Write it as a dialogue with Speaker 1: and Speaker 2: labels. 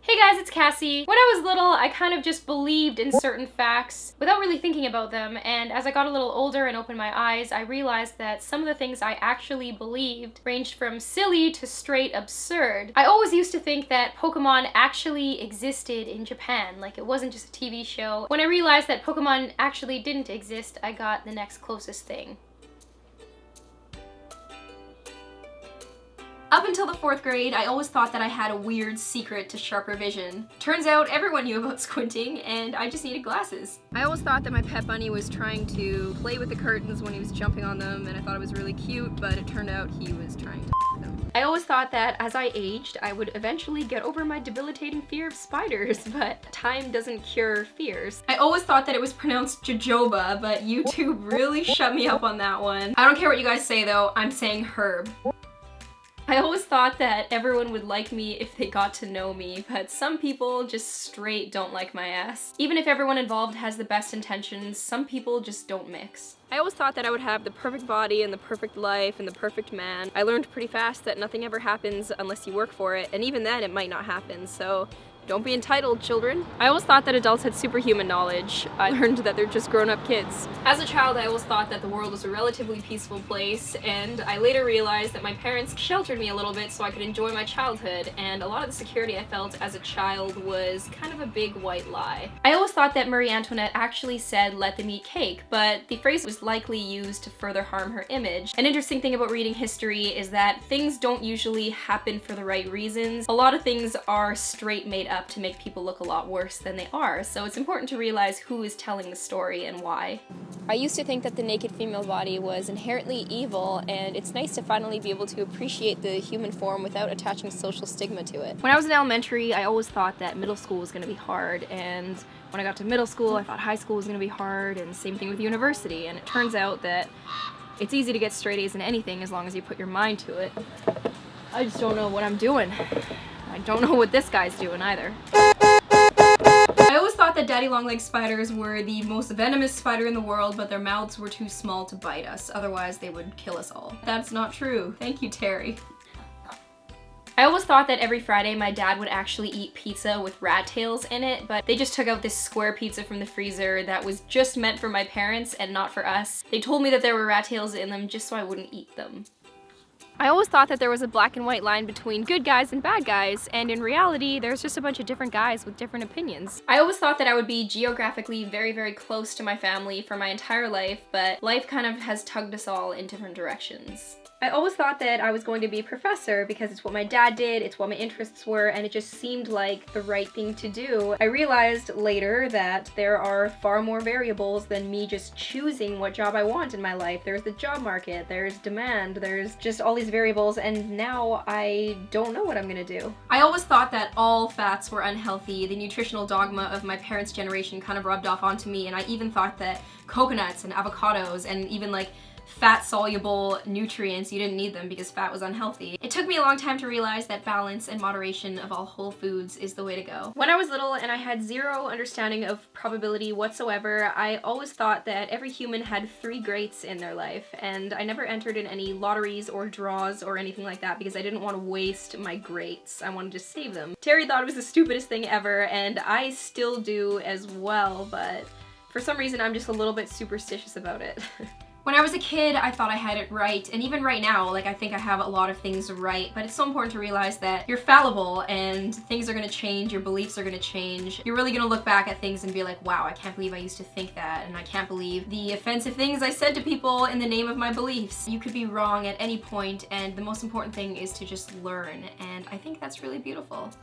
Speaker 1: Hey guys, it's Cassie. When I was little, I kind of just believed in certain facts without really thinking about them, and as I got a little older and opened my eyes, I realized that some of the things I actually believed ranged from silly to straight absurd. I always used to think that Pokemon actually existed in Japan, like it wasn't just a TV show. When I realized that Pokemon actually didn't exist, I got the next closest thing. Up until the 4th grade, I always thought that I had a weird secret to sharper vision. Turns out everyone knew about squinting, and I just needed glasses. I always thought that my pet bunny was trying to play with the curtains when he was jumping on them, and I thought it was really cute, but it turned out he was trying to them. I always thought that as I aged, I would eventually get over my debilitating fear of spiders, but time doesn't cure fears. I always thought that it was pronounced jojoba, but YouTube really shut me up on that one. I don't care what you guys say though, I'm saying herb. I always thought that everyone would like me if they got to know me, but some people just straight don't like my ass. Even if everyone involved has the best intentions, some people just don't mix. I always thought that I would have the perfect body and the perfect life and the perfect man. I learned pretty fast that nothing ever happens unless you work for it, and even then it might not happen, so don't be entitled, children. I always thought that adults had superhuman knowledge. I learned that they're just grown-up kids. As a child, I always thought that the world was a relatively peaceful place, and I later realized that my parents sheltered me a little bit so I could enjoy my childhood, and a lot of the security I felt as a child was kind of a big white lie. I always thought that Marie Antoinette actually said, "let them eat cake," but the phrase was likely used to further harm her image. An interesting thing about reading history is that things don't usually happen for the right reasons. A lot of things are straight made up to make people look a lot worse than they are, so it's important to realize who is telling the story and why. I used to think that the naked female body was inherently evil, and it's nice to finally be able to appreciate the human form without attaching social stigma to it. When I was in elementary, I always thought that middle school was going to be hard, and when I got to middle school, I thought high school was going to be hard, and same thing with university, and it turns out that it's easy to get straight A's in anything as long as you put your mind to it. I just don't know what I'm doing. I don't know what this guy's doing either. I always thought that daddy long-legged spiders were the most venomous spider in the world, but their mouths were too small to bite us, otherwise they would kill us all. That's not true. Thank you, Terry. I always thought that every Friday my dad would actually eat pizza with rat tails in it, but they just took out this square pizza from the freezer that was just meant for my parents and not for us. They told me that there were rat tails in them just so I wouldn't eat them. I always thought that there was a black and white line between good guys and bad guys, and in reality, there's just a bunch of different guys with different opinions. I always thought that I would be geographically very, very close to my family for my entire life, but life kind of has tugged us all in different directions. I always thought that I was going to be a professor because it's what my dad did, it's what my interests were, and it just seemed like the right thing to do. I realized later that there are far more variables than me just choosing what job I want in my life. There's the job market, there's demand, there's just all these variables, and now I don't know what I'm gonna do. I always thought that all fats were unhealthy. The nutritional dogma of my parents' generation kind of rubbed off onto me, and I even thought that coconuts and avocados and even like fat-soluble nutrients, you didn't need them because fat was unhealthy. It took me a long time to realize that balance and moderation of all whole foods is the way to go. When I was little and I had zero understanding of probability whatsoever, I always thought that every human had 3 greats in their life, and I never entered in any lotteries or draws or anything like that because I didn't want to waste my greats. I wanted to save them. Terry thought it was the stupidest thing ever, and I still do as well, but for some reason I'm just a little bit superstitious about it. When I was a kid, I thought I had it right, and even right now, like, I think I have a lot of things right, but it's so important to realize that you're fallible and things are gonna change, your beliefs are gonna change. You're really gonna look back at things and be like, wow, I can't believe I used to think that, and I can't believe the offensive things I said to people in the name of my beliefs. You could be wrong at any point, and the most important thing is to just learn, and I think that's really beautiful.